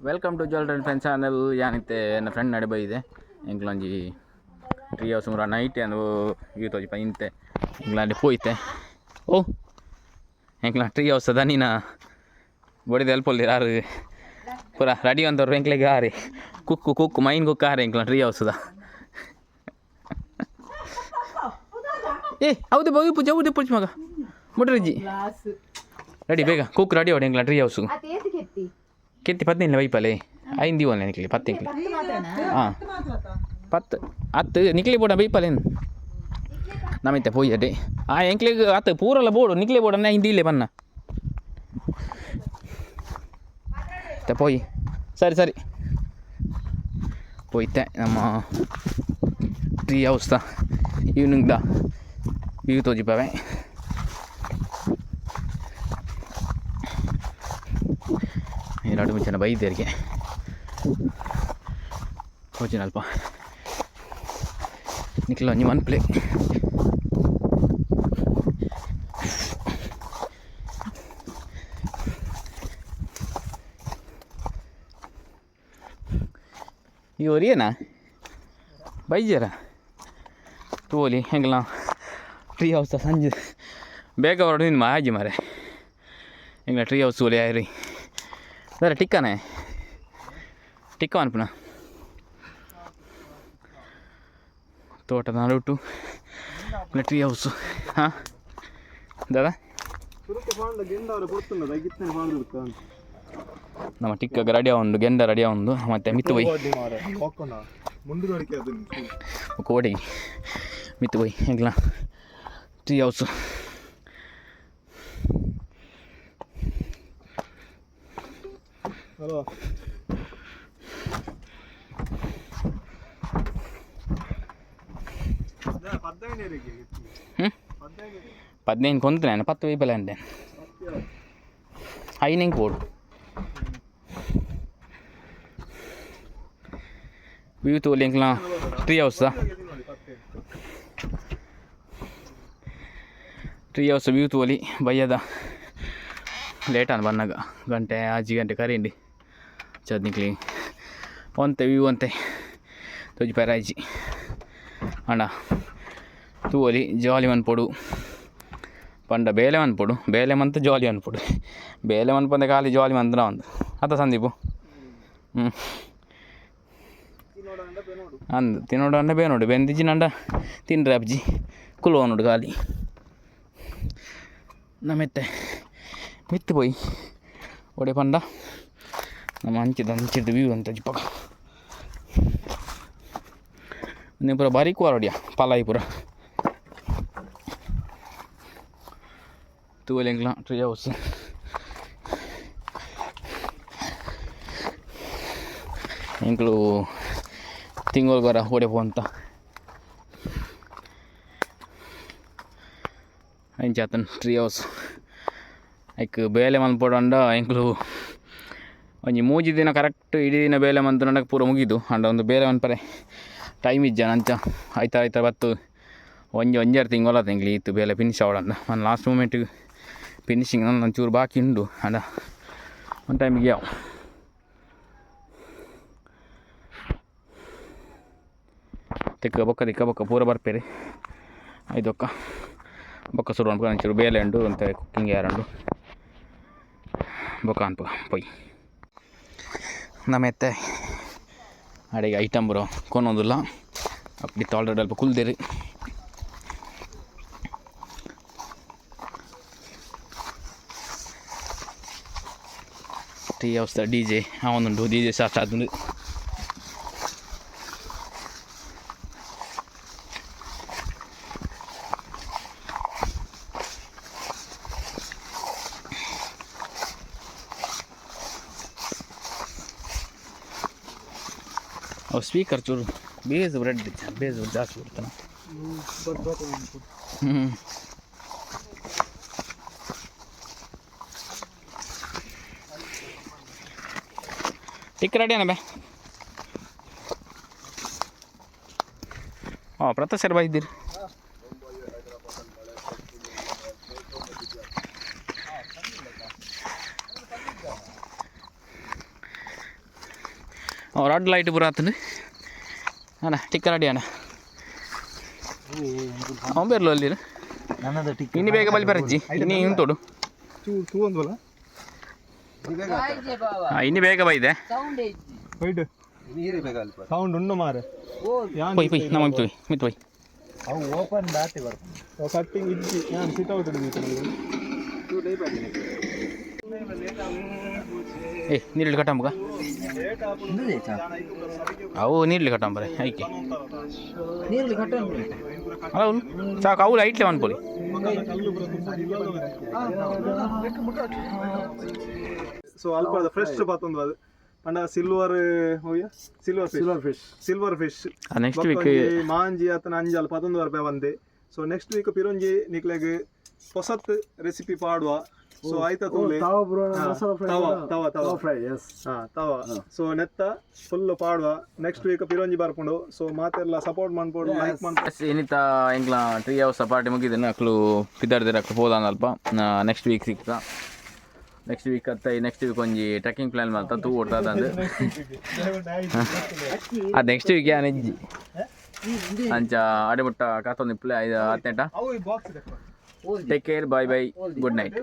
Welcome to jewellery friends channel. ಯಾನಿತ್ತೆ ನನ್ನ friend ನಡೆ ಬೈದೆ ಎಂಕ್ಲೊಂಜಿ 3 hours ಮೂರ ನೈಟ್ ಅಂದು ಇವತ್ತೋಜಿ ಇಂತೆ ಎಂಕ್ಲಾಂಡೆ ಪೋಯ್ತೆ ಓ ಎಂಕ್ಲ 3 hours ಅದ ನೀನು ಬಡಿದ ಎಲ್ಪಲ್ಲಿ ಯಾರು ಪೂರ ರೆಡಿ ಅಂತವ್ರು ಎಂಕ್ಲೆಗೆ ಹಾರಿ ಕುಕ್ಕು ಮೈನ್ ಕುಕ್ಕ ಹಾರಿ ಎಂಕ್ಲ 3 hours ಅದ ಏ ಹೌದು ಬೌದು ಪೂಜೆ ಮಗ ಮುಡ್ರಿಜ್ಜಿ ರೆಡಿ ಬೇಗ ಕುಕ್ ರೆಡಿ ಹೊಡೆ ಎಂಕ್ಲ 3 hours ಕೆತ್ತಿ 15 ವೈಪಲೆ 5 ದಿವಲ್ಲ ನಿಕ್ಲಿ 10 ಹಾಂ 10 ನಿಕ್ಲಿ ಬೋಡ ಬೈಪಲೇನು ನಮಿತ್ತೆ ಪೋಯ್ ಅಡೆ ಆ ಎಂಕ್ಲಿಗೆ ಆತ ಪೂರಲ್ಲ ಬೋಡು ನಿಕ್ಲಿ ಬೋಡ ಹಿಂದಿಲ್ಲೇ ಬನ್ನ ಪೋಯ್ ಸರಿ ಪೋಯ್ತೆ ನಮ್ಮ 3 hours ಈವ್ನಿಂಗ್ ವ್ಯೂ ತೋಜಿಪಾವೆ ಎರಡು ಮುಂಚೆನ ಬೈದೇರಿಗೆ ಹೋಚಿನಲ್ಪ ನಿಕ್ಲ ಒಂಜಿ ಮನ್ಪ್ಲೆ ಇವರೇನಾ ಬೈಜರ ತೋಲಿ ಹೆಂಗಲ್ಲ 3 hours ಸಂಜೆ ಬೇಗ ಹೊರಡು ನಿನ್ನ ಮಾಜಿ ಮಾರೆ ಹೆಂಗಲ್ಲ 3 hours ಓಲಿ ಆಯ್ರಿ ಸರ ಟಿಕ್ಕ ಅನ್ಪುನ ತೋಟದ ನಡುಟು 3 hours ಹಾಂ ದಾದಾ ನಮ್ಮ ಟಿಕ್ಕ ರೆಡಿಯ ಉಂಡು ಗೆಂಡ ರೆಡಿಯ ಉಂಡು ಮತ್ತೆ ಮಿತ್ತು ಬೈ ಕೋಡಿ ಮಿತ್ತು ಬೈ ಹೆಂಗ್ಲ 3 hours ಹಲೋ ಪದ್ನೈದು ಕೊಂತ ನಾನು 10 ವೈಪಲ್ಲ ಅಂದೆ ಐನಿಂಗ್ ಕೋಡು ವ್ಯೂ ತೋಲಿ ಎಂಕ್ಲ 3 hours 3 hours ವ್ಯೂ ತೋಲಿ ಬಯ್ಯದ ಲೇಟ್ ಅನ್ ಬನ್ನಾಗ ಗಂಟೆ 5 ಗಂಟೆ ಕರೀಂಡಿ ಚದ್ನಿಕ್ಲಿ ಒಂತೆ ವ್ಯೂ ಅಂತೆ ತೋಜಿ ಪೆರಾಯ್ಜಿ ಅಣ್ಣ ತೂವಲಿ ಜಾಲಿ ಮನ್ಪೊಡು ಪಂಡ ಬೇಲೆ ಮನ್ಪೊಡು ಬೇಲೆ ಮಂತ ಜಾಲಿ ಅನ್ಪೊಡು ಬೇಲೆ ಮನ್ಪಂದೆ ಖಾಲಿ ಜಾಲಿ ಮಂತ್ರ ಒಂದು ಅತ್ತ ಸಂದೀಪು ಅಂದು ತಿನ್ನೋಡು ಅಂಡ ಬೇನೋಡು ಬೆಂದಿಜ್ಜಿ ನಂಡ ತಿನ್ರಿ ಅಪ್ಜಿ ಕುಲುವ ನೋಡು ಖಾಲಿ ನಮ್ಮೆತ್ತೆ ಮಿತ್ತು ಪೋಯ್ ಒಡೆ ಪಂಡ ನಮ್ಮ ಹಂಚಿದ್ದು ವ್ಯೂ ಅಂತ ಜಿಪ್ಪ ನೀವು ಪೂರ ಬಾರಿ ಕುವಾರೊಡಿಯ ಪಲಾಯಿ ಪೂರ ತೂವಲೆಂಗ್ಲ 3 hours ಎಂಕ್ಲು ತಿಂಗಳು ಬರ ಓಡೆ ಪೋಂತ ಅಂಚಾತನ್ 3 hours ಐಕ್ ಬೇಲೆ ಮನ್ಪೊಡಂಡ ಎಂಕ್ಲು ಒಂಜಿ 3 ದಿನ ಕರೆಕ್ಟ್ ಇಡೀ ದಿನ ಬೇಲೆ ಮಂತುಂಡಕ್ಕೆ ಪೂರ ಮುಗಿದು ಅಂಡ ಒಂದು ಬೇಲೆ ಮನ್ಪರೆ ಟೈಮ್ ಇಜ್ಜ ನಂಚ ಆಯ್ತಾ ಬತ್ತು ಒಂಜೆರಡು ತಿಂಗಳಾತ ಎಂಕ್ಲಿ ಇತ್ತು ಬೇಲೆ ಫಿನಿಶ್ ಆವಡಂದ ಒಂದು ಲಾಸ್ಟ್ ಮೂಮೆಂಟಿಗೆ ಫಿನಿಶಿಂಗ್ ನನ್ನ ಒಂಚೂರು ಬಾಕಿ ಉಂಡು ಅಂಡ ಒಂದು ಟೈಮಿಗೆ ಯಾವ ತಿಕ್ಕ ಬೊಕ್ಕ ಪೂರ ಬರ್ಪೇರಿ ಐದೊಕ್ಕ ಬೊಕ್ಕ ಸುರು ಅನ್ಪ ಒಂಚೂರು ಬೇಲೆ ಉಂಡು ಅಂತ ಕುಕ್ಕಿಂಗ್ ಯಾರಂಡು ಬೊಕ್ಕ ಅನ್ಪ ಪೊಯ್ ನಮ್ಮೆತ್ತೆ ಅಡಿಗೆ ಐಟಮ್ ಬರೋ ಕೊನೋದಿಲ್ಲ ಅಪ್ಪಿಟ್ಟು ಆಲ್ರೆಡಿ ಅಲ್ಪ ಕುಲ್ದಿರಿ ಟೀ ಹೌಸ್ದ DJ ಅವನುಂಡು DJ ಸ್ಟಾರ್ಟ್ ಆದುಂಡು ಅವು ಸ್ಪೀಕರ್ ಚೂರು ಬೇಸ್ ಜಾಸ್ತಿ ಬಿಡ್ತಾನೆ ಟಿಕ್ ರೆಡಿ ಬೇ ಹಾಂ ಪ್ರತಾಪ್ ಸರ್ ಬಾಯಿದ್ದೀರಿ ರಡ್ ಲೈಟ್ ಪೂರ ಆತಂದು ಅಣ್ಣ ಟಿಕ್ಕ ರೆಡಿ ಅಣ್ಣ ಅವನು ಬೇರ್ಲು ಅಲ್ಲಿ ಇನ್ನು ಬೇಗ ಬಲ್ಲಿ ಬರಜ್ಜಿ ಇನ್ನು ಉಂಟೋಡು ಇನ್ನು ಬೇಗ ಬೈದೆ ಸೌಂಡ್ ಉಂಡು ಮಾರೆ ಪೊಯ್ ಪೊಯ್ ನಮ್ಮ ಪೊಯ್ ಮಿತ್ ಪೊಯ್ ಅವು ಓಪನ್ ದಾಟಿ ಬರ್ತದೆ ಕಟ್ಟಿಂಗ್ ಇಜ್ಜಿ ನಾನು ಸಿಟ್ ಔಟ್ ಏ ನೀರಲ್ಲಿ ಕಟ್ಟಂಬಗ ಅವು ನೀರಲ್ಲಿ ಕಟ್ಟಂಬರೆ ಐಕೆ ಅಲ್ಲ ಅವನು ಸಾಕು ಅವು ಲೈಟ್ಲೆ ಅನ್ಕೊಳ್ಳಿ ಸೊ ಅಲ್ಪ ಫ್ರೆಶ್ ಬತ್ತೊಂದು ಅದು ಪಂಡ silver fish next week Manjhi ಆತನ ಅಂಜಲ್ 11 ರೂಪಾಯಿ ಬಂದೆ ಸೊ ನೆಕ್ಸ್ಟ್ ವೀಕ್ ಪಿರೊಂಜಿ ನಿಕ್ಲೆಗ್ ಹೊಸತ್ ರೆಸಿಪಿ ಪಾಡುವ ಸೊ ಆಯ್ತಾ ತೂಲೆ ತವ ಸೊ ನೆತ್ತ ಫುಲ್ ಪಾಡುವ ನೆಕ್ಸ್ಟ್ ವೀಕ್ ಪಿರೊಂಜಿ ಬರ್ಕೊಂಡು ಸೊ ಮಾತೆಲ್ಲ ಸಪೋರ್ಟ್ ಮಾಡ್ಕೊಂಡು ಲೈಕ್ ಮಾಡ್ಕೊಂಡು ಏನಿತ್ತ ಇಂಗ್ಲ 3 hours ಪಾರ್ಟಿ ಮುಗಿದೇನೆ ಅಕ್ಲು ಪಿದಾರ್ದಿರ ಅಕ್ಲು ಹೋದಾನ ಅಲ್ಪ ನೆಕ್ಸ್ಟ್ ವೀಕ್ ಸಿಗ್ತಾ ನೆಕ್ಸ್ಟ್ ವೀಕ್ ನೆಕ್ಸ್ಟ್ ವೀಕ್ ಒಂಜಿ ಟ್ರೆಕ್ಕಿಂಗ್ ಪ್ಲಾನ್ ಮಾಡ್ತಾ ತೂ ಓಡ್ತದಂದು ಅದು ನೆಕ್ಸ್ಟ್ ವೀಕ್ ಯಾನ್ ಇಜ್ಜಿ ಅಂಚ ಅಡಿಮುಟ್ಟ ಕಾತೊಂದು ಇಪ್ಪಲೆ 18 take care bye bye good night